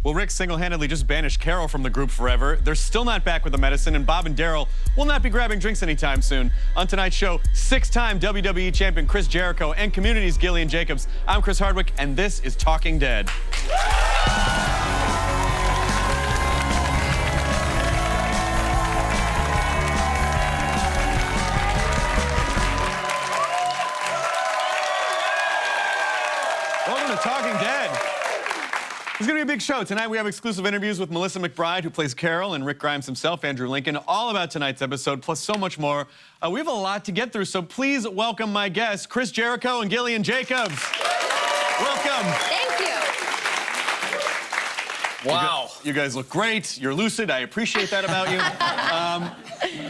Well, Rick single-handedly just banished Carol from the group forever. They're still not back with the medicine, and Bob and Daryl will not be grabbing drinks anytime soon. On tonight's show, 6-time WWE champion Chris Jericho and Community's Gillian Jacobs. I'm Chris Hardwick, and this is Talking Dead. Welcome to Talking Dead. It's going to be a big show. Tonight we have exclusive interviews with Melissa McBride, who plays Carol, and Rick Grimes himself, Andrew Lincoln, all about tonight's episode, plus so much more. We have a lot to get through, so please welcome my guests, Chris Jericho and Gillian Jacobs. Welcome. Thank you. Wow. You guys look great. You're lucid. I appreciate that about you.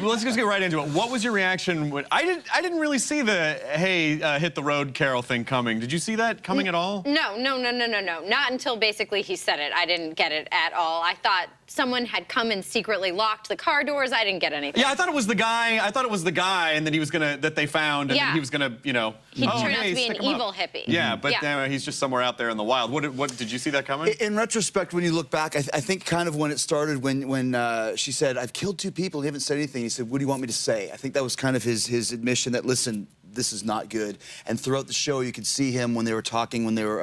Well, let's just get right into it. What was your reaction when I didn't really see the hey hit the road Carol thing coming. Did you see that coming at all? No. Not until basically he said it. I didn't get it at all. I thought someone had come and secretly locked the car doors. I didn't get anything. Yeah, I thought it was the guy. I thought it was the guy, and that he was gonna that they found, and then he was gonna, you know. He turned out to be an evil hippie. Yeah, but he's just somewhere out there in the wild. What did you see that coming? In retrospect, when you look back, I think kind of when it started, when she said, "I've killed 2 people," he haven't said anything. He said, "What do you want me to say?" I think that was kind of his admission that, listen, this is not good. And throughout the show, you could see him when they were talking, when they were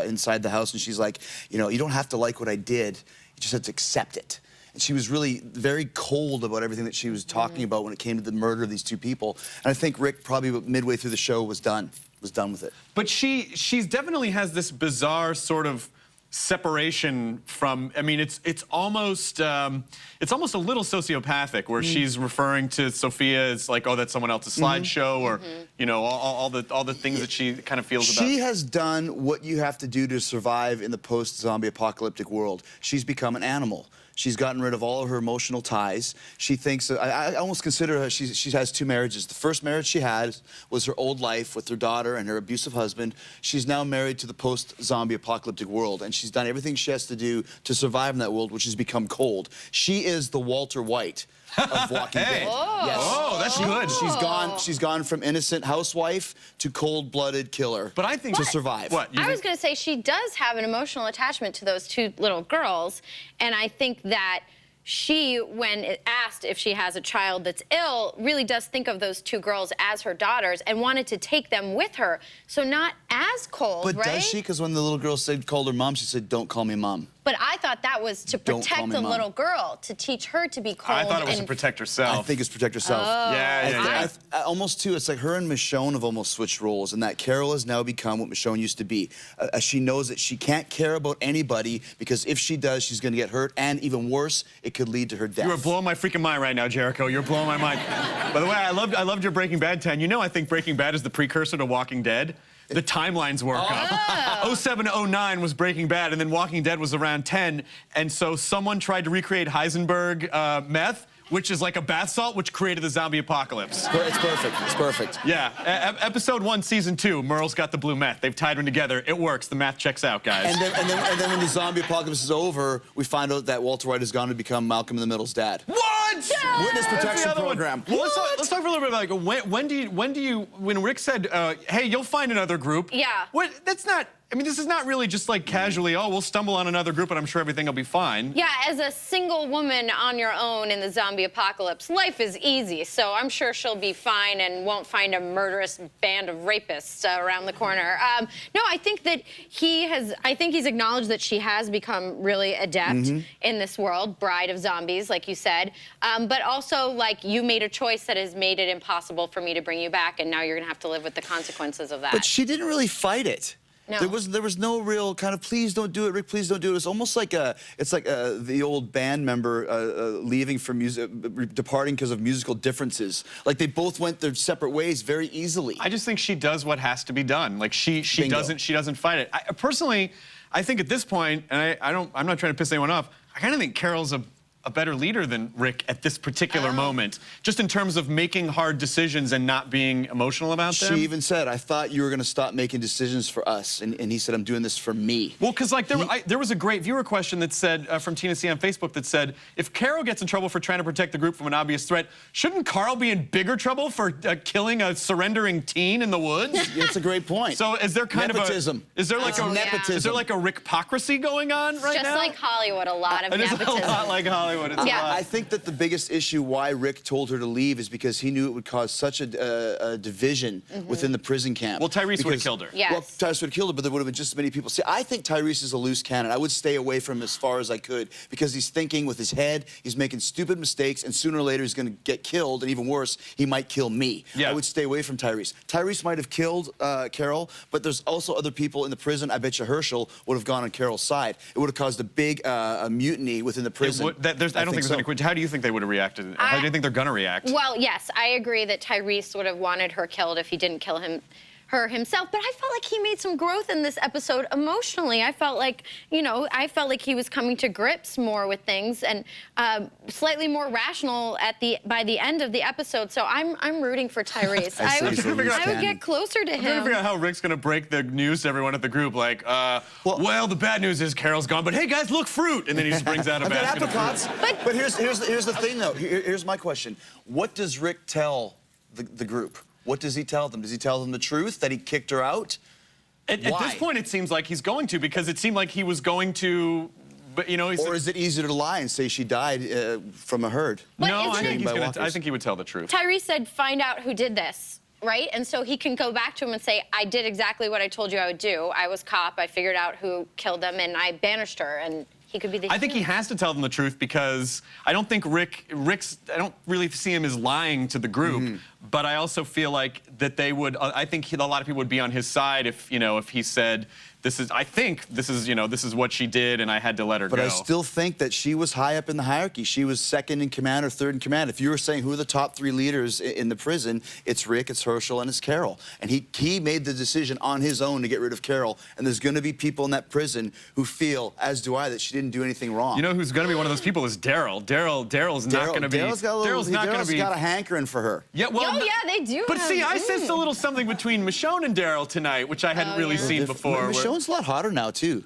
inside the house, and she's like, you know, you don't have to like what I did. You just have to accept it. And she was really very cold about everything that she was talking about when it came to the murder of these 2 people. And I think Rick, probably midway through the show, was done with it. But she's definitely has this bizarre sort of separation from, I mean, it's almost a little sociopathic, where she's referring to Sophia as like, oh, that's someone else's slideshow, or you know, all the things that she kind of feels about. She has done what you have to do to survive in the post-zombie apocalyptic world. She's become an animal. She's gotten rid of all of her emotional ties. She thinks, I almost consider her, she has 2 marriages. The first marriage she had was her old life with her daughter and her abusive husband. She's now married to the post-zombie apocalyptic world, and she's done everything she has to do to survive in that world, which has become cold. She is the Walter White of Walking Dead. Yes. Oh, that's good. She's gone from innocent housewife to cold-blooded killer. But I think to survive. What? I was going to say she does have an emotional attachment to those 2 little girls, and I think that she, when asked if she has a child that's ill, really does think of those 2 girls as her daughters and wanted to take them with her. So not as cold, but right? does she? Because when the little girl called her mom, she said, "Don't call me mom." But I thought that was to protect the little girl, to teach her to be cold. I thought it was to protect herself. I think it's protect herself. Oh. Yeah. Almost too, it's like her and Michonne have almost switched roles, and that Carol has now become what Michonne used to be. She knows that she can't care about anybody, because if she does, she's going to get hurt, and even worse, it could lead to her death. You are blowing my freaking mind right now, Jericho. You're blowing my mind. By the way, I loved your Breaking Bad 10. You know, I think Breaking Bad is the precursor to Walking Dead. The timelines work up. 07 to 09 was Breaking Bad, and then Walking Dead was around 10. And so someone tried to recreate Heisenberg meth, which is like a bath salt, which created the zombie apocalypse. It's perfect. It's perfect. Yeah. Episode 1, season 2, Merle's got the blue meth. They've tied them together. It works. The math checks out, guys. And then when the zombie apocalypse is over, we find out that Walter White has gone to become Malcolm in the Middle's dad. What? Yeah. Witness protection program. Well, let's talk for a little bit about, like, when Rick said, hey, you'll find another group. Yeah. That's not, I mean, this is not really just like casually, oh, we'll stumble on another group and I'm sure everything will be fine. Yeah, as a single woman on your own in the zombie apocalypse, life is easy, so I'm sure she'll be fine and won't find a murderous band of rapists around the corner. No, I think that he's acknowledged that she has become really adept in this world, bride of zombies, like you said, but also, like, you made a choice that has made it impossible for me to bring you back, and now you're gonna have to live with the consequences of that. But she didn't really fight it. No. There was no real kind of, please don't do it, Rick, please don't do it. It was almost like the old band member leaving for music, departing because of musical differences. Like they both went their separate ways very easily. I just think she does what has to be done. Like she doesn't fight it. Personally, I think at this point, and I'm not trying to piss anyone off, I kind of think Carol's a a better leader than Rick at this particular moment, just in terms of making hard decisions and not being emotional about them. She even said, I thought you were going to stop making decisions for us. And he said, I'm doing this for me. Well, because like there was a great viewer question that said, from Tina C on Facebook, that said, if Carol gets in trouble for trying to protect the group from an obvious threat, shouldn't Carl be in bigger trouble for killing a surrendering teen in the woods? It's a great point. So is there kind nepotism. of a, is there like a nepotism. Is there like a Rickpocracy going on right now? Just like Hollywood, a lot of It is nepotism. a lot like Hollywood. It's a lot. I think that the biggest issue why Rick told her to leave is because he knew it would cause such a division within the prison camp. Well, Tyrese would have killed her. Yes. Well, Tyrese would have killed her, but there would have been just as many people. See, I think Tyrese is a loose cannon. I would stay away from him as far as I could because he's thinking with his head, he's making stupid mistakes, and sooner or later he's going to get killed, and even worse, he might kill me. Yeah. I would stay away from Tyrese. Tyrese might have killed Carol, but there's also other people in the prison. I bet you Herschel would have gone on Carol's side. It would have caused a big a mutiny within the prison. I don't think there's any question. How do you think they would have reacted? How do you think they're going to react? Well, yes, I agree that Tyrese would have wanted her killed if he didn't kill her himself, but I felt like he made some growth in this episode emotionally. I felt like, I felt like he was coming to grips more with things and slightly more rational by the end of the episode. So I'm rooting for Tyrese. I would get closer to I'm trying to him. figure out how Rick's gonna break the news to everyone at the group, like, well, the bad news is Carol's gone, but hey guys, look, fruit, and then he just brings out a I've got basket of apricots. fruit. But here's the thing, though. Here's my question. What does Rick tell the group? What does he tell them? Does he tell them the truth, that he kicked her out? At this point, it seems like he's going to, because it seemed like he was going to, but Or is it easier to lie and say she died from a herd? But no, I isn't think I think he would tell the truth. Tyrese said, find out who did this, right? And so he can go back to him and say, I did exactly what I told you I would do. I was cop, I figured out who killed them, and I banished her, and he could be the I think he has to tell them the truth because I don't think I don't really see him as lying to the group, but I also feel like that they would, I think a lot of people would be on his side if he said, I think this is what she did and I had to let her go. But I still think that she was high up in the hierarchy. She was second in command or third in command. If you were saying who are the top 3 leaders in the prison, it's Rick, it's Herschel, and it's Carol. And he made the decision on his own to get rid of Carol. And there's going to be people in that prison who feel, as do I, that she didn't do anything wrong. You know who's going to be one of those people is Daryl. Daryl's not going to be. Daryl's got a hankering for her. Yeah, well, Oh, yeah, they do. But see, I sensed a little something between Michonne and Daryl tonight, which I hadn't really seen before. Michonne's a lot hotter now, too.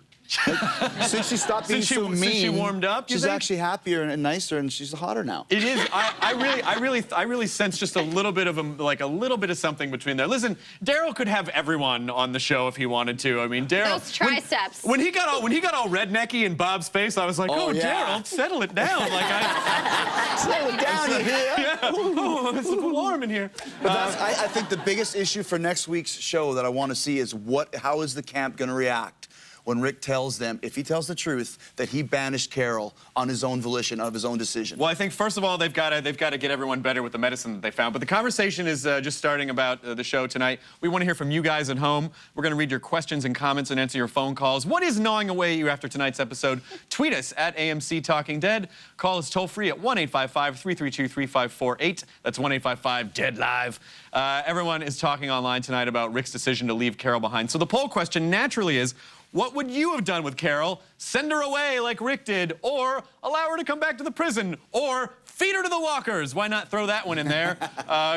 Since she stopped being so mean, since she warmed up, she's actually happier and nicer, and she's hotter now. It is. I really sense just a little bit of a little bit of something between there. Listen, Daryl could have everyone on the show if he wanted to. I mean, Daryl. Those triceps. When he got all rednecky in Bob's face, I was like, oh yeah. Daryl, settle it down. Like settle it down, you hear? Yeah. Oh, it's warm in here. But I think the biggest issue for next week's show that I want to see is how is the camp going to react when Rick tells them, if he tells the truth, that he banished Carol on his own volition, of his own decision. Well, I think first of all they've got to get everyone better with the medicine that they found. But the conversation is just starting about the show tonight. We want to hear from you guys at home. We're going to read your questions and comments and answer your phone calls. What is gnawing away at you after tonight's episode? Tweet us at AMC Talking Dead. Call us toll free at 1-855-332-3548. That's 1-855-DEAD-LIVE. Everyone is talking online tonight about Rick's decision to leave Carol behind. So the poll question naturally is, what would you have done with Carol? Send her away like Rick did, or allow her to come back to the prison, or feed her to the walkers. Why not throw that one in there?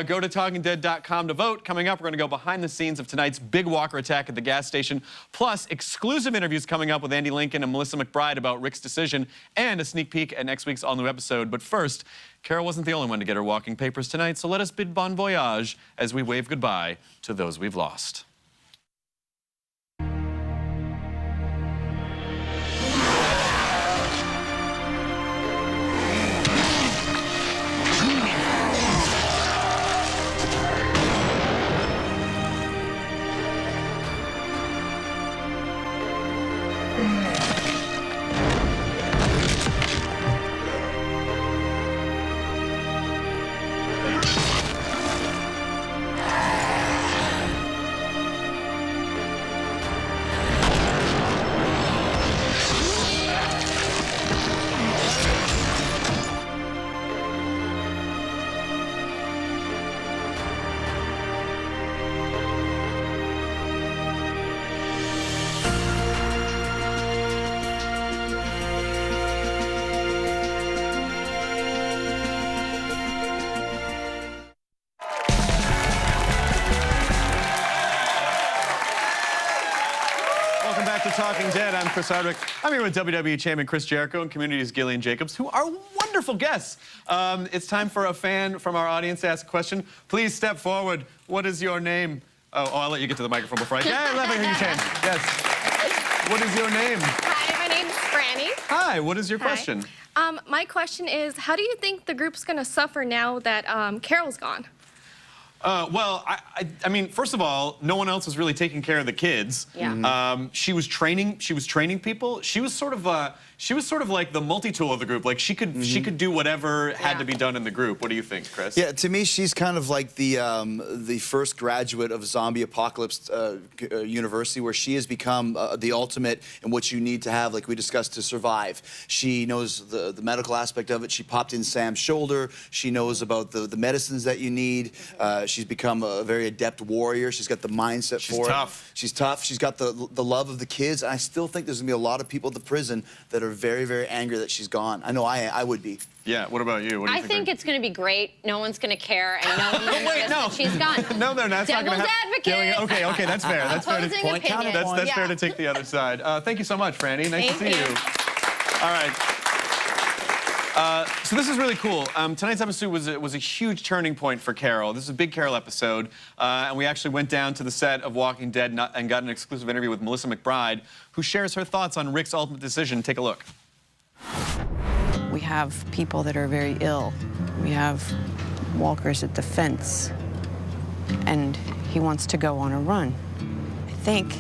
Go to TalkingDead.com to vote. Coming up, we're going to go behind the scenes of tonight's big walker attack at the gas station, plus exclusive interviews coming up with Andy Lincoln and Melissa McBride about Rick's decision, and a sneak peek at next week's all-new episode. But first, Carol wasn't the only one to get her walking papers tonight, so let us bid bon voyage as we wave goodbye to those we've lost. I'm Chris Hardwick. I'm here with WWE Champion Chris Jericho and Community's Gillian Jacobs, who are wonderful guests. It's time for a fan from our audience to ask a question. Please step forward. What is your name? Oh, I'll let you get to the microphone before I... Yeah, let me hear your chant. Yes. What is your name? Hi, my name's Franny. Hi, what is your question? My question is, how do you think the group's gonna suffer now that Carol's gone? Well, I mean, first of all, no one else was really taking care of the kids. Yeah. She was training people. She was sort of like the multi-tool of the group. Like she could do whatever had to be done in the group. What do you think, Chris? Yeah, to me, she's kind of like the first graduate of Zombie Apocalypse University, where she has become the ultimate in what you need to have, like we discussed, to survive. She knows the medical aspect of it. She popped in Sam's shoulder. She knows about the medicines that you need. She's become a very adept warrior. She's got the mindset for it. She's tough. She's tough. She's got the love of the kids. And I still think there's gonna be a lot of people at the prison that are very, very angry that she's gone. I know I would be. Yeah. What about you? What do you I think it's going to be great. No one's going to care, and no one will notice that she's gone. No, they're not. Devil's advocate. Okay, that's fair. That's fair. Opposing point, opinion. That's Yeah. fair to take the other side. Thank you so much, Franny. Nice to see Thank you. you. All right. So this is really cool. Tonight's episode was a huge turning point for Carol. This is a big Carol episode, and we actually went down to the set of Walking Dead and got an exclusive interview with Melissa McBride, who shares her thoughts on Rick's ultimate decision. Take a look. We have people that are very ill. We have walkers at the fence, and he wants to go on a run. I think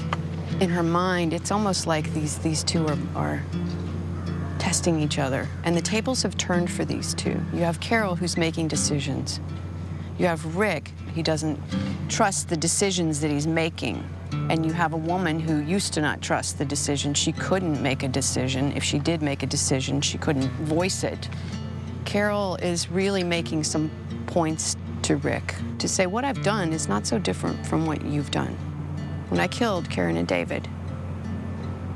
in her mind, it's almost like these two are testing each other, and the tables have turned for these two. You have Carol, who's making decisions. You have Rick, he doesn't trust the decisions that he's making. And you have a woman who used to not trust the decision. She couldn't make a decision. If she did make a decision, she couldn't voice it. Carol is really making some points to Rick to say, what I've done is not so different from what you've done. When I killed Karen and David,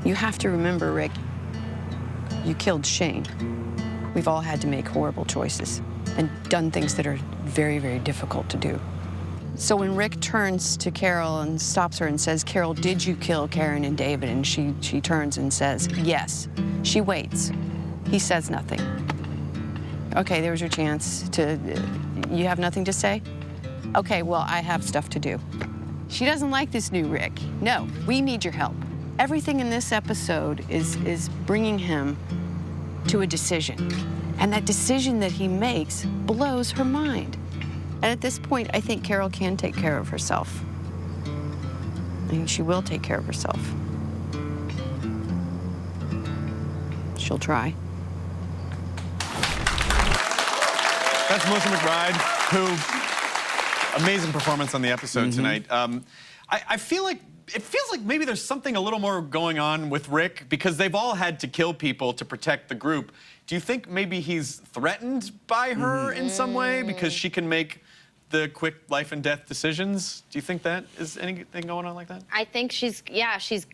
you have to remember, Rick, you killed Shane. We've all had to make horrible choices and done things that are very, very difficult to do. So when Rick turns to Carol and stops her and says, Carol, did you kill Karen and David? And she turns and says, yes. She waits. He says nothing. Okay, there's your chance to, you have nothing to say? Okay, well, I have stuff to do. She doesn't like this new Rick. No, we need your help. Everything in this episode is bringing him to a decision. And that decision that he makes blows her mind. And at this point, I think Carol can take care of herself. I think she will take care of herself. She'll try. That's Melissa McBride, who, amazing performance on the episode tonight. I feel like, it feels like maybe there's something a little more going on with Rick, because they've all had to kill people to protect the group. Do you think maybe he's threatened by her in some way because she can make the quick life and death decisions? Do you think that is anything going on like that? I think she's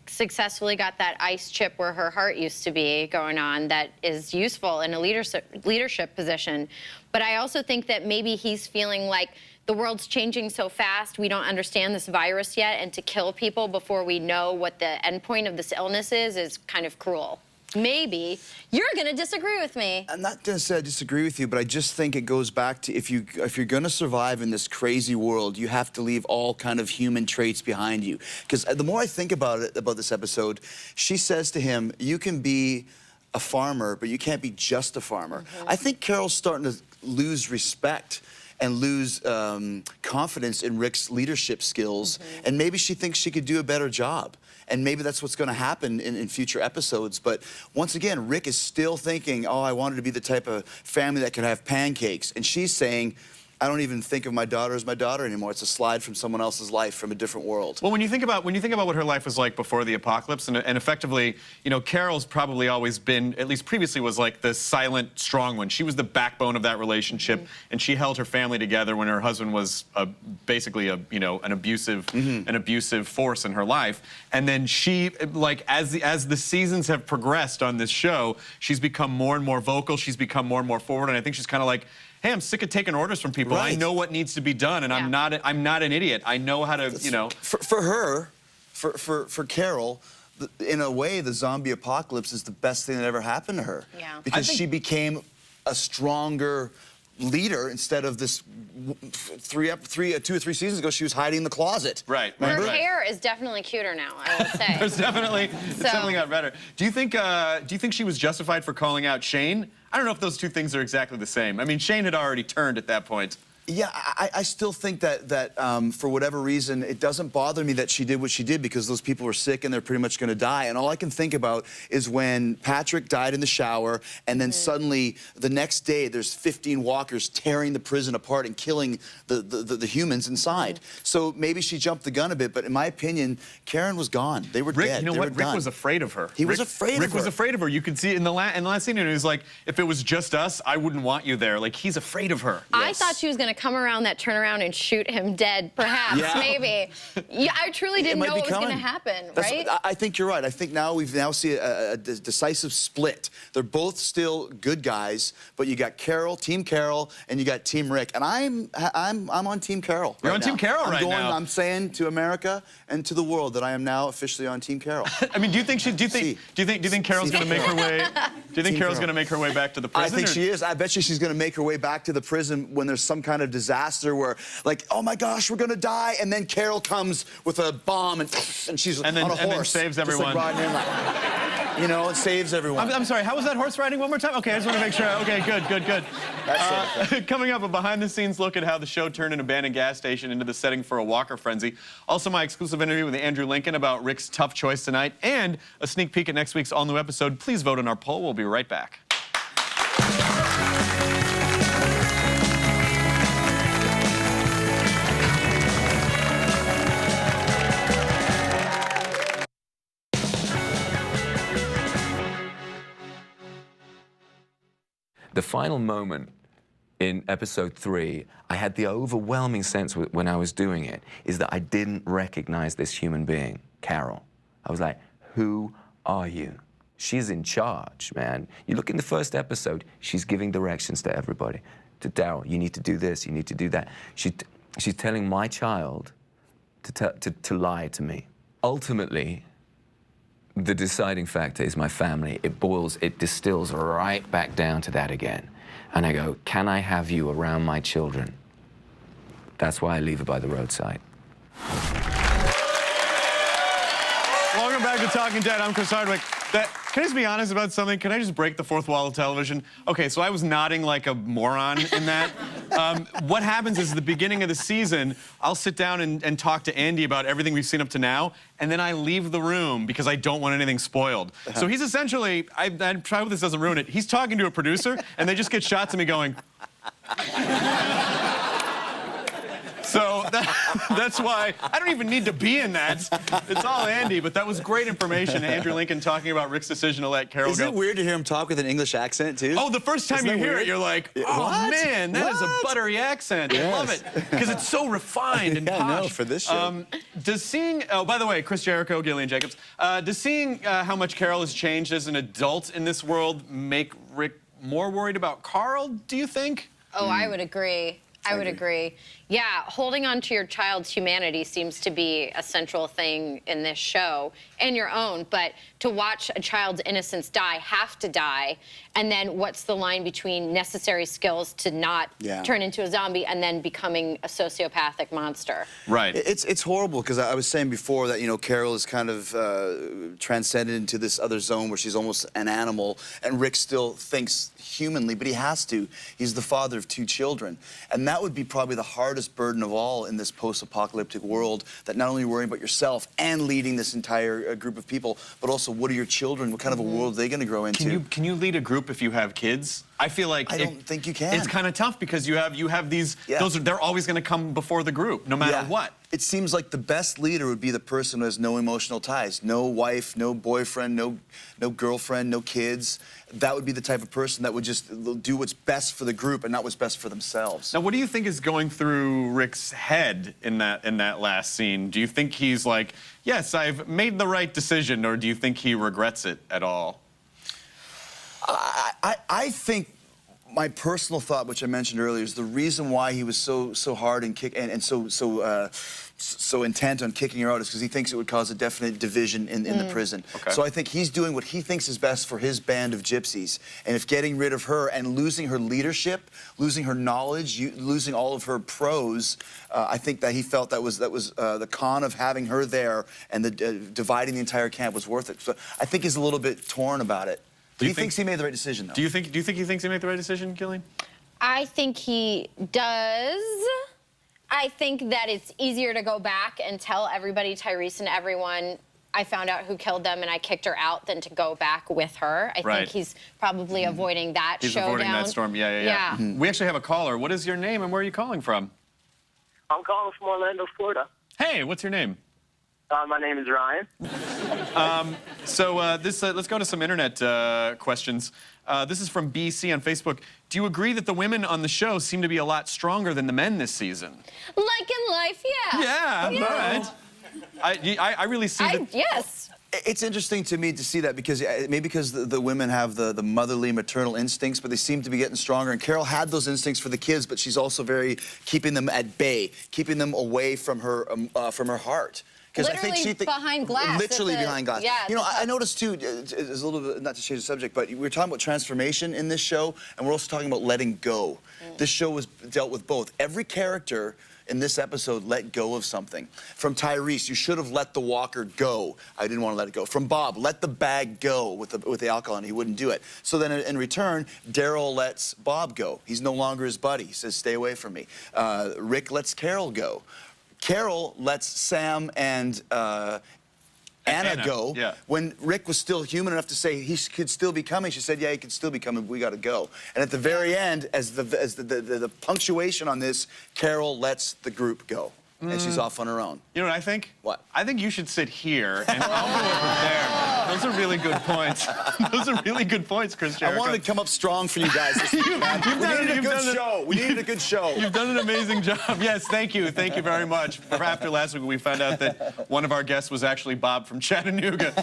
successfully got that ice chip where her heart used to be going on that is useful in a leadership position. But I also think that maybe he's feeling like the world's changing so fast, we don't understand this virus yet, and to kill people before we know what the endpoint of this illness is kind of cruel. Maybe. You're gonna disagree with me. I'm not gonna say I disagree with you, but I just think it goes back to if you're gonna survive in this crazy world, you have to leave all kind of human traits behind you. Because the more I think about this episode, she says to him, you can be a farmer, but you can't be just a farmer. I think Carol's starting to lose respect and lose confidence in Rick's leadership skills, and maybe she thinks she could do a better job. And maybe that's what's going to happen in future episodes. But once again, Rick is still thinking, oh, I wanted to be the type of family that could have pancakes. And she's saying, I don't even think of my daughter as my daughter anymore. It's a slide from someone else's life, from a different world. Well, when you think about what her life was like before the apocalypse, and effectively, you know, Carol's probably always been, at least previously, was like the silent, strong one. She was the backbone of that relationship, and she held her family together when her husband was basically an abusive force in her life. And then she, like, as the seasons have progressed on this show, she's become more and more vocal. She's become more and more forward, and I think she's kind of like, hey, I'm sick of taking orders from people. Right. I know what needs to be done, and I'm not an idiot. I know how to, you know. For her, for Carol, in a way, the zombie apocalypse is the best thing that ever happened to her. Yeah. Because she became a stronger leader instead of this 2 or 3 seasons ago, she was hiding in the closet. Right. Her right. hair is definitely cuter now, I will say. It's definitely got better. Do you think she was justified for calling out Shane? I don't know if those two things are exactly the same. I mean, Shane had already turned at that point. Yeah, I still think that for whatever reason, it doesn't bother me that she did what she did because those people were sick and they're pretty much going to die. And all I can think about is when Patrick died in the shower and then suddenly the next day there's 15 walkers tearing the prison apart and killing the humans inside. So maybe she jumped the gun a bit, but in my opinion, Karen was gone. They were dead. You know they what? were Rick done. was afraid of her. He was afraid of her. Rick was afraid of her. You could see in the last scene, and he was like, if it was just us, I wouldn't want you there. Like, he's afraid of her. I thought she was going to come around that turnaround and shoot him dead, perhaps, maybe. Yeah, I truly didn't know what was going to happen, right? I think you're right. I think now we see a decisive split. They're both still good guys, but you got Team Carol, and you got Team Rick. And I'm on Team Carol. You're right on now. Team Carol right now. I'm saying to America and to the world that I am now officially on Team Carol. I mean, do you think Carol's going to make her way? Do you think Carol's going to make her way back to the prison? I think she is. I bet you she's going to make her way back to the prison when there's some kind of disaster where, like, oh my gosh, we're going to die, and then Carol comes with a bomb and she's on a horse. And then saves everyone. Just like riding in, like, you know, it saves everyone. I'm sorry, how was that horse riding one more time? Okay, I just want to make sure. Okay, good. Coming up, a behind-the-scenes look at how the show turned an abandoned gas station into the setting for a Walker frenzy. Also, my exclusive interview with Andrew Lincoln about Rick's tough choice tonight, and a sneak peek at next week's all-new episode. Please vote on our poll. We'll be right back. The final moment in episode 3, I had the overwhelming sense when I was doing it, is that I didn't recognize this human being, Carol. I was like, who are you? She's in charge, man. You look in the first episode, she's giving directions to everybody. To Daryl, you need to do this, you need to do that. She's telling my child to lie to me. Ultimately, the deciding factor is my family. It distills right back down to that again. And I go, can I have you around my children? That's why I leave her by the roadside. Welcome back to Talking Dead. I'm Chris Hardwick. Can I just be honest about something? Can I just break the fourth wall of television? Okay, so I was nodding like a moron in that. What happens is at the beginning of the season, I'll sit down and talk to Andy about everything we've seen up to now, and then I leave the room because I don't want anything spoiled. So he's essentially, I hope this doesn't ruin it, he's talking to a producer, and they just get shots of me going... So that's why I don't even need to be in that. It's all Andy, but that was great information. Andrew Lincoln talking about Rick's decision to let Carol go. Isn't it weird to hear him talk with an English accent, too? Oh, the first time you hear it, you're like, oh, what? man, that is a buttery accent. Yes. I love it. Because it's so refined and posh. I know, for this show. Does seeing, oh, by the way, Chris Jericho, Gillian Jacobs, does seeing how much Carol has changed as an adult in this world make Rick more worried about Carl, do you think? Oh, I would agree. I would agree. Yeah, holding on to your child's humanity seems to be a central thing in this show, and your own, but to watch a child's innocence have to die, and then what's the line between necessary skills to not turn into a zombie and then becoming a sociopathic monster? Right. It's horrible, because I was saying before that, you know, Carol is kind of transcended into this other zone where she's almost an animal, and Rick still thinks humanly, but he has to. He's the father of 2 children, and that would be probably the hardest burden of all in this post-apocalyptic world, that not only worrying about yourself and leading this entire group of people, but also what are your children, what kind of a world are they going to grow into? Can you lead a group if you have kids? I feel like I don't think you can. It's kind of tough because you have these. They're always going to come before the group, no matter what. It seems like the best leader would be the person who has no emotional ties, no wife, no boyfriend, no girlfriend, no kids. That would be the type of person that would just do what's best for the group and not what's best for themselves. Now, what do you think is going through Rick's head in that last scene? Do you think he's like, yes, I've made the right decision, or do you think he regrets it at all? I think My personal thought, which I mentioned earlier, is the reason why he was so hard and so intent on kicking her out is because he thinks it would cause a definite division in the prison. Okay. So I think he's doing what he thinks is best for his band of gypsies. And if getting rid of her and losing her leadership, losing her knowledge, losing all of her pros, I think that he felt that was the con of having her there and dividing the entire camp was worth it. So I think he's a little bit torn about it. But he thinks he made the right decision, though. Do you think he thinks he made the right decision, Gillian? I think he does. I think that it's easier to go back and tell everybody, Tyrese and everyone, I found out who killed them and I kicked her out, than to go back with her. I think he's probably avoiding that showdown. He's avoiding that storm. Yeah. We actually have a caller. What is your name and where are you calling from? I'm calling from Orlando, Florida. Hey, what's your name? My name is Ryan. Let's go to some internet questions. This is from BC on Facebook. Do you agree that the women on the show seem to be a lot stronger than the men this season? Like in life, yeah. Yeah, all right. I really see that. Yes. It's interesting to me to see that because maybe because the women have the motherly maternal instincts, but they seem to be getting stronger. And Carol had those instincts for the kids, but she's also very keeping them at bay, keeping them away from her heart. Literally behind glass. Literally behind glass. Yeah, you know, I noticed too, it's a little bit, not to change the subject, but we're talking about transformation in this show, and we're also talking about letting go. This show was dealt with both. Every character in this episode let go of something. From Tyrese, you should have let the walker go. I didn't want to let it go. From Bob, let the bag go with the alcohol, and he wouldn't do it. So then in return, Daryl lets Bob go. He's no longer his buddy. He says, stay away from me. Rick lets Carol go. Carol lets Sam and Anna go. Yeah. When Rick was still human enough to say he could still be coming, she said, yeah, he could still be coming, we got to go. And at the very end, as the punctuation on this, Carol lets the group go. And she's off on her own. You know what I think? What? I think you should sit here and I'll go over there. Those are really good points. Those are really good points, Chris Jericho. I wanted to come up strong for you guys this week, man. We needed a good show. We needed a good show. You've done an amazing job. Yes, thank you. Thank you very much. After last week, we found out that one of our guests was actually Bob from Chattanooga.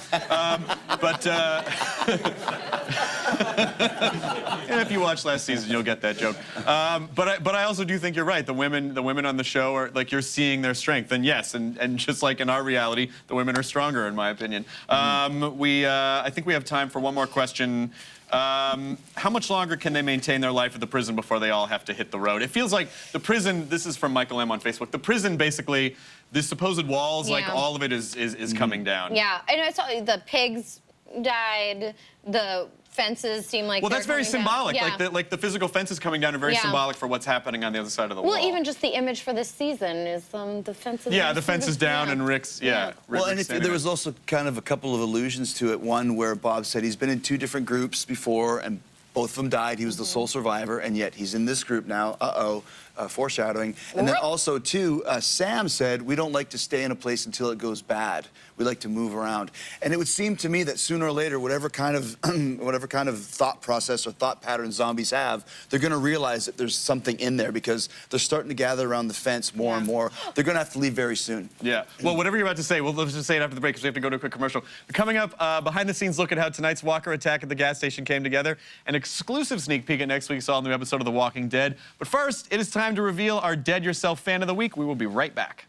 And if you watched last season, you'll get that joke. But I also do think you're right. The women on the show are, like, you're seeing their strength. And yes, and just like in our reality, the women are stronger, in my opinion. I think we have time for one more question. How much longer can they maintain their life at the prison before they all have to hit the road? It feels like the prison, this is from Michael M. on Facebook, the prison basically, the supposed walls, like all of it is coming down. Yeah, and I saw the pigs died, the fences seem like well, that's very symbolic. Yeah. Like the physical fences coming down are very symbolic for what's happening on the other side of the wall. Well, even just the image for this season is the fences. Yeah, the fence is down and Rick's, Well, and there was also kind of a couple of allusions to it. One where Bob said he's been in 2 different groups before, and both of them died. He was the sole survivor, and yet he's in this group now. Foreshadowing. And then also, too, Sam said, we don't like to stay in a place until it goes bad. We like to move around. And it would seem to me that sooner or later, whatever kind of thought process or thought pattern zombies have, they're going to realize that there's something in there because they're starting to gather around the fence more and more. They're going to have to leave very soon. Yeah. Well, whatever you're about to say, let's just say it after the break because we have to go to a quick commercial. Coming up, behind-the-scenes look at how tonight's Walker attack at the gas station came together, an exclusive sneak peek at next week's all-new episode of The Walking Dead. But first, it is time to reveal our Dead Yourself Fan of the Week. We will be right back.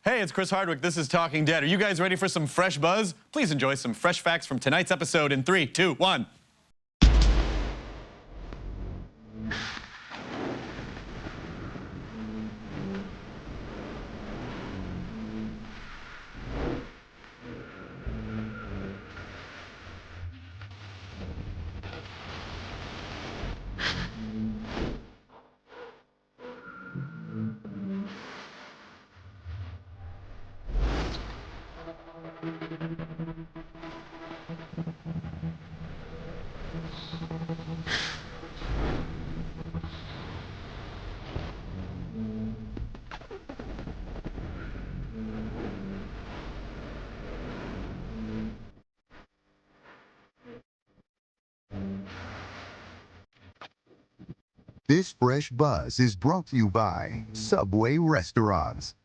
Hey, it's Chris Hardwick. This is Talking Dead. Are you guys ready for some fresh buzz? Please enjoy some fresh facts from tonight's episode in 3, 2, 1. This fresh buzz is brought to you by Subway Restaurants.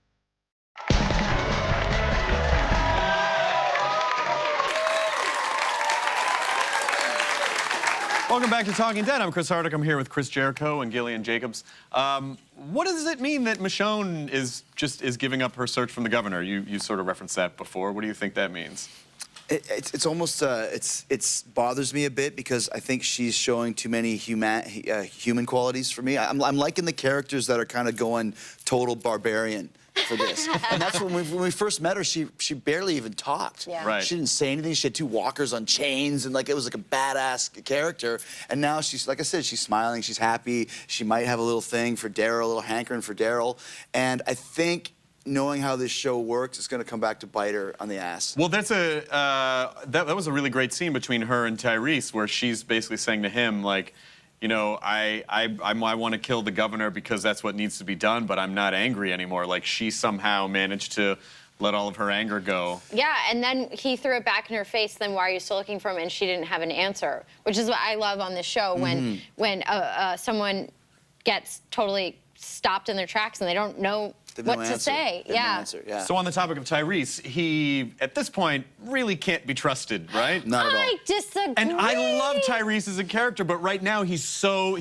Welcome back to Talking Dead. I'm Chris Hardwick. I'm here with Chris Jericho and Gillian Jacobs. What does it mean that Michonne is giving up her search from the governor? You sort of referenced that before. What do you think that means? It's almost it's bothers me a bit because I think she's showing too many human qualities for me. I'm liking the characters that are kind of going total barbarian for this. And that's when we first met her, she barely even talked. Yeah. Right. She didn't say anything. She had 2 walkers on chains, and like it was like a badass character. And now she's, like I said, she's smiling, she's happy. She might have a little thing for Daryl, a little hankering for Daryl. And I think knowing how this show works, it's going to come back to bite her on the ass. Well, that's that was a really great scene between her and Tyrese, where she's basically saying to him, like, you know, I want to kill the governor because that's what needs to be done, but I'm not angry anymore. Like, she somehow managed to let all of her anger go. Yeah, and then he threw it back in her face, then why are you still looking for him? And she didn't have an answer, which is what I love on this show, when someone gets totally stopped in their tracks and they don't know what to say. Yeah. So on the topic of Tyrese, he, at this point, really can't be trusted, right? Not at all. I disagree. And I love Tyrese as a character, but right now he's so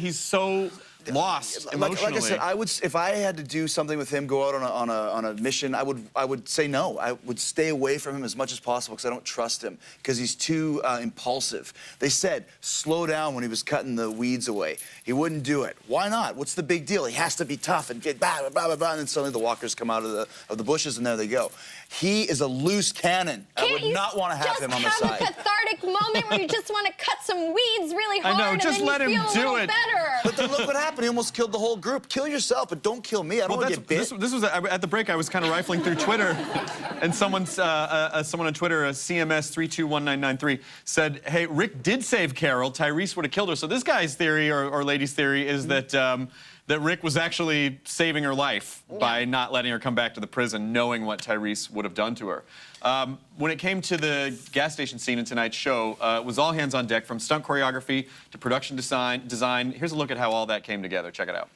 lost emotionally. Like I said, I would, if I had to do something with him, go out on a mission, I would say no. I would stay away from him as much as possible because I don't trust him because he's too impulsive. They said slow down when he was cutting the weeds away. He wouldn't do it. Why not? What's the big deal? He has to be tough and get blah blah blah blah, and then suddenly the walkers come out of the bushes and there they go. He is a loose cannon. I would not want to have him on the side. Just have a cathartic moment where you just want to cut some weeds really hard. I know, just and let then him you feel do a little it. better. But then look what happened. He almost killed the whole group. Kill yourself, but don't kill me. I don't want to get bit. This was at the break. I was kind of rifling through Twitter, and someone on Twitter, CMS 321993, said, "Hey, Rick did save Carol. Tyrese would have killed her." So this guy's theory or lady's theory is that that Rick was actually saving her life by not letting her come back to the prison, knowing what Tyrese would have done to her. When it came to the gas station scene in tonight's show, it was all hands on deck, from stunt choreography to production design. Here's a look at how all that came together. Check it out.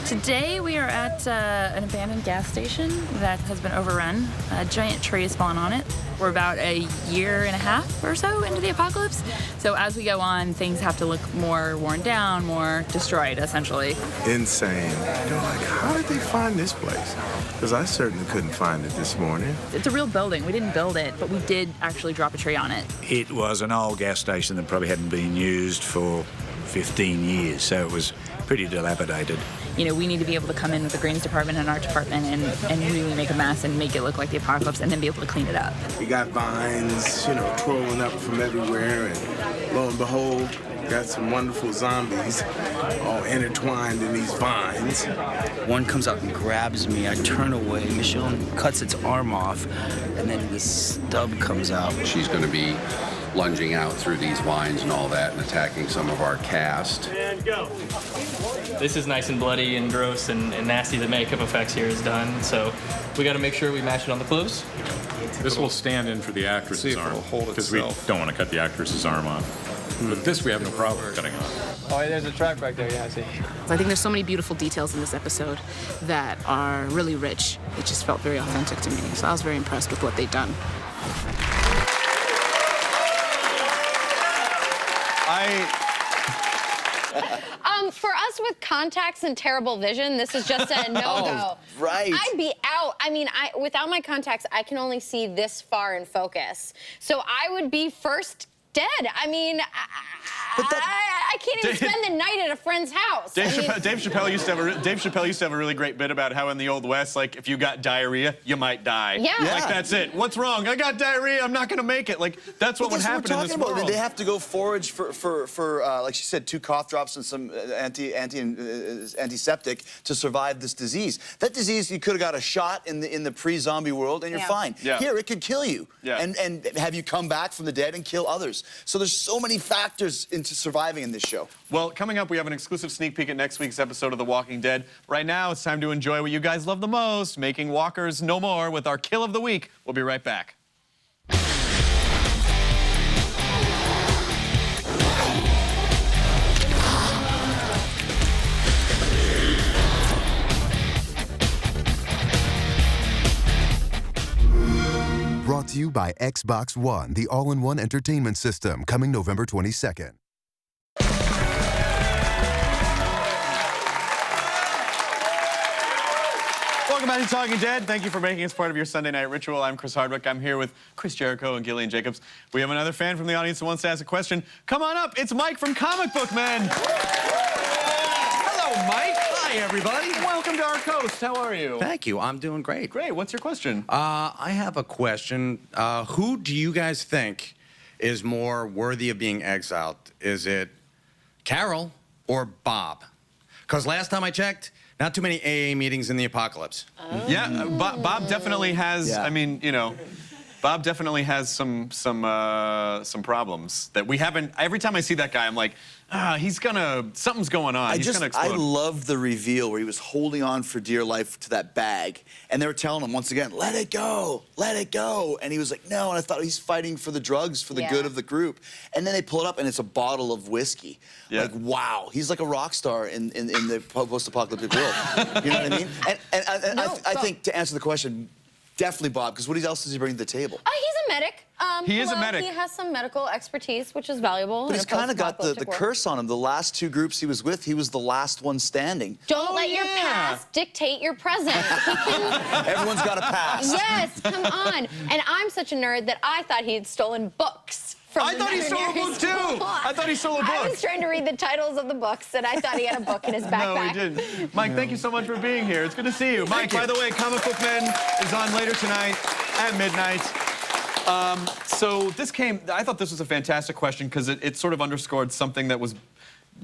Today we are at an abandoned gas station that has been overrun. A giant tree has fallen on it. We're about a year and a half or so into the apocalypse. So as we go on, things have to look more worn down, more destroyed, essentially. Insane. You're like, how did they find this place? Because I certainly couldn't find it this morning. It's a real building. We didn't build it, but we did actually drop a tree on it. It was an old gas station that probably hadn't been used for 15 years, so it was pretty dilapidated. You know, we need to be able to come in with the greens department and art department and really make a mess and make it look like the apocalypse and then be able to clean it up. You got vines, you know, twirling up from everywhere, and lo and behold, got some wonderful zombies all intertwined in these vines. One comes out and grabs me. I turn away. Michonne cuts its arm off, and then this stub comes out. She's going to be lunging out through these vines and all that and attacking some of our cast. And go. This is nice and bloody and gross and nasty. The makeup effects here is done, so we got to make sure we match it on the clothes. This will stand in for the actress's arm, because we don't want to cut the actress's arm off. But this we have no problem cutting off. Oh, there's a track back there, yeah, I see. I think there's so many beautiful details in this episode that are really rich. It just felt very authentic to me, so I was very impressed with what they'd done. For us with contacts and terrible vision, this is just a no-go. Oh, right. I'd be out. I mean, without my contacts, I can only see this far in focus. So I would be first dead. I mean, I can't even spend the night at a friend's house. Dave Chappelle used to have a really great bit about how in the Old West, like, if you got diarrhea, you might die. Yeah. Like, that's it. What's wrong? I got diarrhea. I'm not going to make it. Like, that's what would happen in this world. They have to go forage for like she said, 2 cough drops and some antiseptic to survive this disease. That disease, you could have got a shot in the pre-zombie world, and you're fine. Yeah. Here, it could kill you, yeah. and have you come back from the dead and kill others. So there's so many factors into surviving in this show. Well, coming up, we have an exclusive sneak peek at next week's episode of The Walking Dead. Right now, it's time to enjoy what you guys love the most, making walkers no more, with our kill of the week. We'll be right back. to you by Xbox One, the all-in-one entertainment system, coming November 22nd. Welcome back to Talking Dead. Thank you for making us part of your Sunday night ritual. I'm Chris Hardwick. I'm here with Chris Jericho and Gillian Jacobs. We have another fan from the audience who wants to ask a question. Come on up. It's Mike from Comic Book Men. Hello, Mike. Hi, everybody. Welcome to our coast. How are you? Thank you. I'm doing great. Great. What's your question? I have a question. Who do you guys think is more worthy of being exiled? Is it Carol or Bob? Because last time I checked, not too many AA meetings in the apocalypse. Yeah, Bob definitely has. Yeah. I mean, you know, Bob definitely has some problems that we haven't. Every time I see that guy, I'm like, something's going on. He's gonna explode. I loved the reveal where he was holding on for dear life to that bag, and they were telling him once again, let it go, and he was like, no, and I thought he's fighting for the drugs for the good of the group, and then they pull it up and it's a bottle of whiskey. Yeah. Like, wow, he's like a rock star in the post-apocalyptic world. You know what I mean? And I think to answer the question, definitely Bob, because what else does he bring to the table? He's a medic. He is a medic. He has some medical expertise, which is valuable. But he's kind of got the curse on him. The last two groups he was with, he was the last one standing. Don't let your past dictate your present. Everyone's got a past. Yes, come on. And I'm such a nerd that I thought he had stolen books. I thought he stole a book, too. I thought he stole a book. I was trying to read the titles of the books, and I thought he had a book in his backpack. No, he didn't. Mike, thank you so much for being here. It's good to see you. Mike, by the way, Comic Book Men is on later tonight at midnight. So I thought this was a fantastic question because it sort of underscored something that was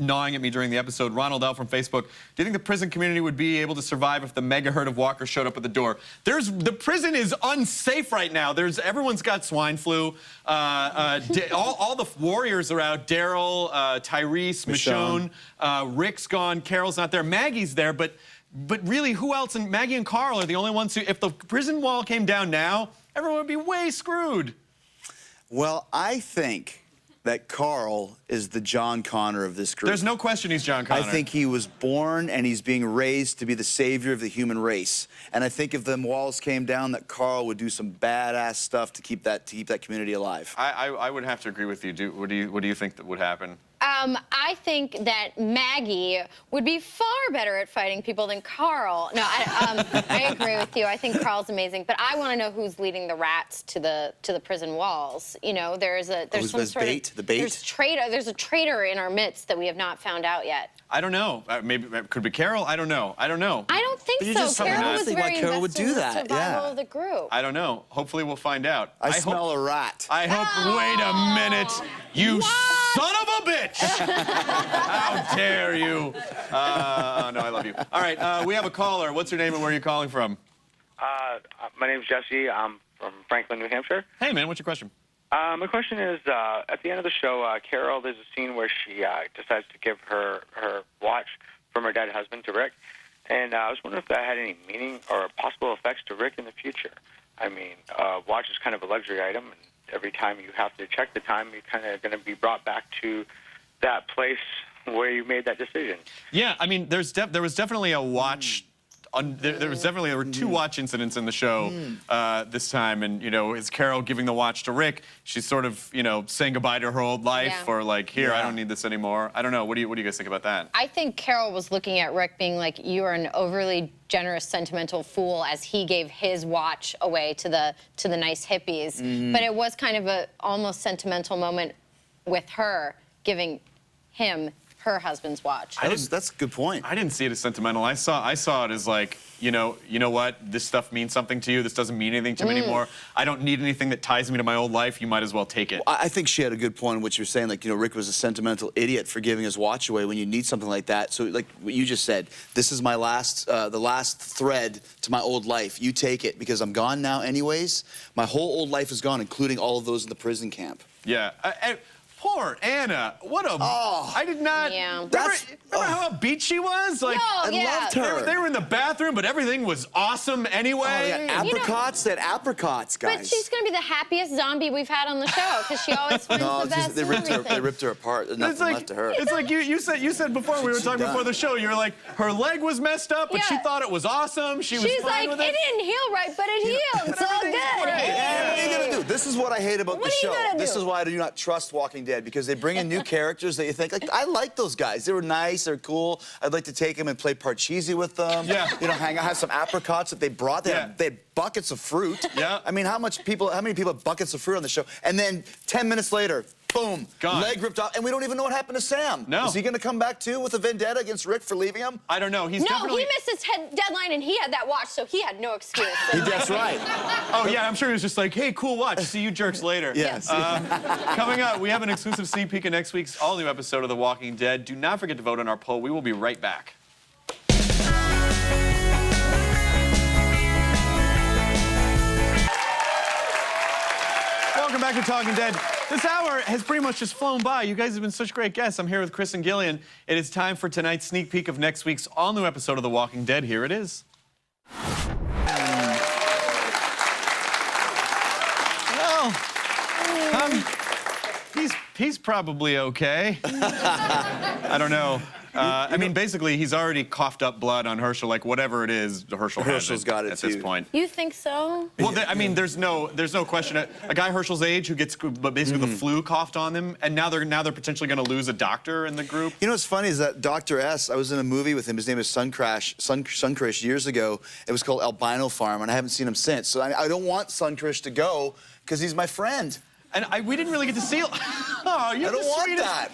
gnawing at me during the episode. Ronald L. from Facebook, do you think the prison community would be able to survive if the mega herd of walkers showed up at the door? The prison is unsafe right now. Everyone's got swine flu. All the warriors are out. Daryl, Tyrese, Michonne, Rick's gone, Carol's not there, Maggie's there, but really, who else? And Maggie and Carl are the only ones who, if the prison wall came down now, everyone would be way screwed. Well, I think that Carl is the John Connor of this group. There's no question he's John Connor. I think he was born and he's being raised to be the savior of the human race. And I think if the walls came down, that Carl would do some badass stuff to keep that community alive. I would have to agree with you. What do you think that would happen? I think that Maggie would be far better at fighting people than Carl. No, I agree with you. I think Carl's amazing, but I want to know who's leading the rats to the prison walls. You know, there's some sort bait? The bait? There's a traitor in our midst that we have not found out yet. I don't know. Maybe it could be Carol. I don't know. I don't think so. Carol was very invested in the survival of the group. I don't know. Hopefully we'll find out. I smell a rat. I hope. Wait a minute. You son of a bitch! How dare you? No, I love you. All right, we have a caller. What's your name and where are you calling from? My name's Jesse. I'm from Franklin, New Hampshire. Hey, man, what's your question? My question is, at the end of the show, Carol, there's a scene where she decides to give her watch from her dead husband to Rick. And I was wondering if that had any meaning or possible effects to Rick in the future. I mean, watch is kind of a luxury item, and every time you have to check the time, you're kind of going to be brought back to that place where you made that decision. Yeah, I mean, there was definitely a watch. There were two watch incidents in the show this time, and you know, is Carol giving the watch to Rick? She's sort of, you know, saying goodbye to her old life, or like, here, I don't need this anymore. I don't know. What do you guys think about that? I think Carol was looking at Rick being like, you are an overly generous, sentimental fool, as he gave his watch away to the nice hippies. But it was kind of a almost sentimental moment with her giving him her husband's watch. That's a good point. I didn't see it as sentimental. I saw it as like, you know what? This stuff means something to you. This doesn't mean anything to me anymore. I don't need anything that ties me to my old life. You might as well take it. Well, I think she had a good point in what you were saying. Like, you know, Rick was a sentimental idiot for giving his watch away when you need something like that. So, like what you just said, this is my the last thread to my old life. You take it because I'm gone now anyways. My whole old life is gone, including all of those in the prison camp. Yeah. Poor Anna. What a... I did not... Yeah. Remember how upbeat she was? Like, No, yeah. loved her. They were in the bathroom, but everything was awesome anyway. Oh, yeah. Apricots, they had apricots, guys. But she's going to be the happiest zombie we've had on the show because she always finds No, the best they everything. ripped her apart. There's nothing left to her. It's like you said before, we were talking before the show, you were like, her leg was messed up, but she thought it was awesome. She's like, fine with it didn't heal right, but it healed. It's all good. What are you gonna do? This is what I hate about the show. This do? is why I do not trust Walking Dead, because they bring in new characters that you think, like, I like those guys. They were nice, they're cool. I'd like to take them and play Parcheesi with them. Yeah. You know, hang out, have some apricots that they brought. They had buckets of fruit. Yeah. I mean, how many people have buckets of fruit on the show? And then 10 minutes later, boom, gone. Leg ripped off, and we don't even know what happened to Sam. No. Is he gonna come back too with a vendetta against Rick for leaving him? I don't know. No, he missed his deadline and he had that watch, so he had no excuse. That's right. Oh, yeah, I'm sure he was just like, hey, cool watch. See you jerks later. Yes. Coming up, we have an exclusive sneak peek of next week's all-new episode of The Walking Dead. Do not forget to vote on our poll. We will be right back. Welcome back to Talking Dead. This hour has pretty much just flown by. You guys have been such great guests. I'm here with Chris and Gillian. It is time for tonight's sneak peek of next week's all-new episode of The Walking Dead. Here it is. Well, he's probably okay. I don't know. I mean, basically, he's already coughed up blood on Herschel, like whatever it is, Herschel's got it at this point. You think so? Well, I mean, there's no question. A guy Herschel's age who gets basically the flu coughed on them, and now they're potentially going to lose a doctor in the group. You know what's funny is that Dr. S, I was in a movie with him. His name is Suncrash years ago. It was called Albino Farm, and I haven't seen him since. So I don't want Suncrash to go because he's my friend. And we didn't really get to see. Oh, you're I don't want that.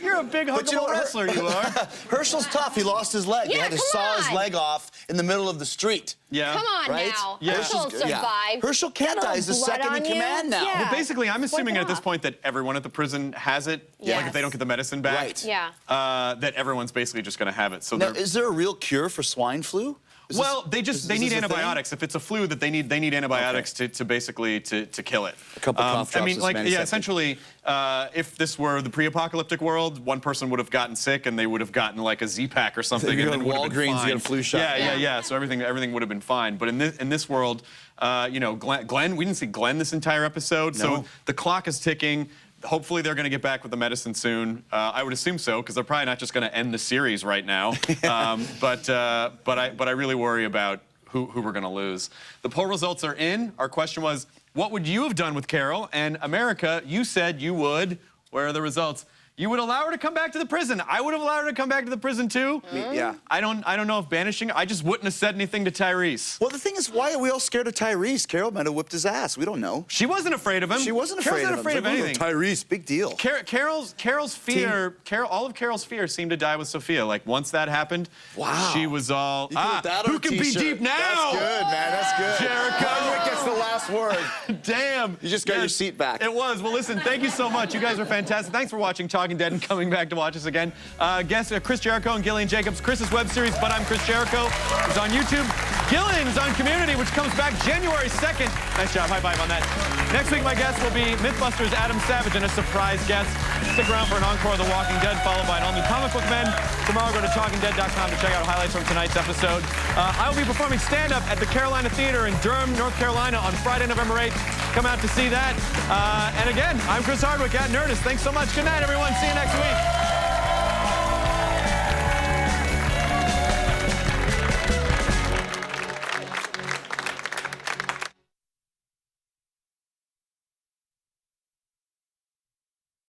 You're a big huggable wrestler, you are. Herschel's tough. He lost his leg. Yeah, they had to saw his leg off in the middle of the street. Yeah. Come on right? now. Yeah. Herschel survived. Herschel can't die. He's the second in command now. Yeah. Well, basically, I'm assuming at this point that everyone at the prison has it. Yes. Like if they don't get the medicine back. Right. Yeah. That everyone's basically just going to have it. So Now, is there a real cure for swine flu? Well, they need antibiotics. If it's a flu, that they need antibiotics to basically to kill it. A couple cough drops. I mean, like, yeah, essentially, if this were the pre-apocalyptic world, one person would have gotten sick and they would have gotten like a Z-Pack or something. You and go then to would have been Walgreens, fine. you get a flu shot. Yeah. So everything would have been fine. But in this world, you know, Glenn, we didn't see Glenn this entire episode. No. So the clock is ticking. Hopefully they're going to get back with the medicine soon. I would assume so, because they're probably not just going to end the series right now. But I really worry about who we're going to lose. The poll results are in. Our question was, what would you have done with Carol? And America, you said you would. Where are the results? You would allow her to come back to the prison. I would have allowed her to come back to the prison too. Yeah. I don't know if banishing. I just wouldn't have said anything to Tyrese. Well, the thing is, why are we all scared of Tyrese? Carol might have whipped his ass. We don't know. She wasn't afraid of him. She wasn't afraid of him. Afraid of anything. Tyrese, big deal. Carol's fear, all of Carol's fear seemed to die with Sophia. Like once that happened, wow. She was all, who can be deep now? That's good, man. That's good. Jericho. Hardwick gets the last word. Damn. You just got your seat back. It was. Well, listen, thank you so much. You guys were fantastic. Thanks for watching Talking Dead and coming back to watch us again. Guests Chris Jericho and Gillian Jacobs. Chris's web series, But I'm Chris Jericho, is on YouTube. Gillian is on Community, which comes back January 2nd. Nice job. High five on that. Next week, my guest will be Mythbusters Adam Savage and a surprise guest. Stick around for an encore of The Walking Dead, followed by an all-new Comic Book Men. Tomorrow, go to TalkingDead.com to check out highlights from tonight's episode. I will be performing stand-up at the Carolina Theater in Durham, North Carolina on Friday, November 8th. Come out to see that. And again, I'm Chris Hardwick at Nerdist. Thanks so much. Good night, everyone. See you next week.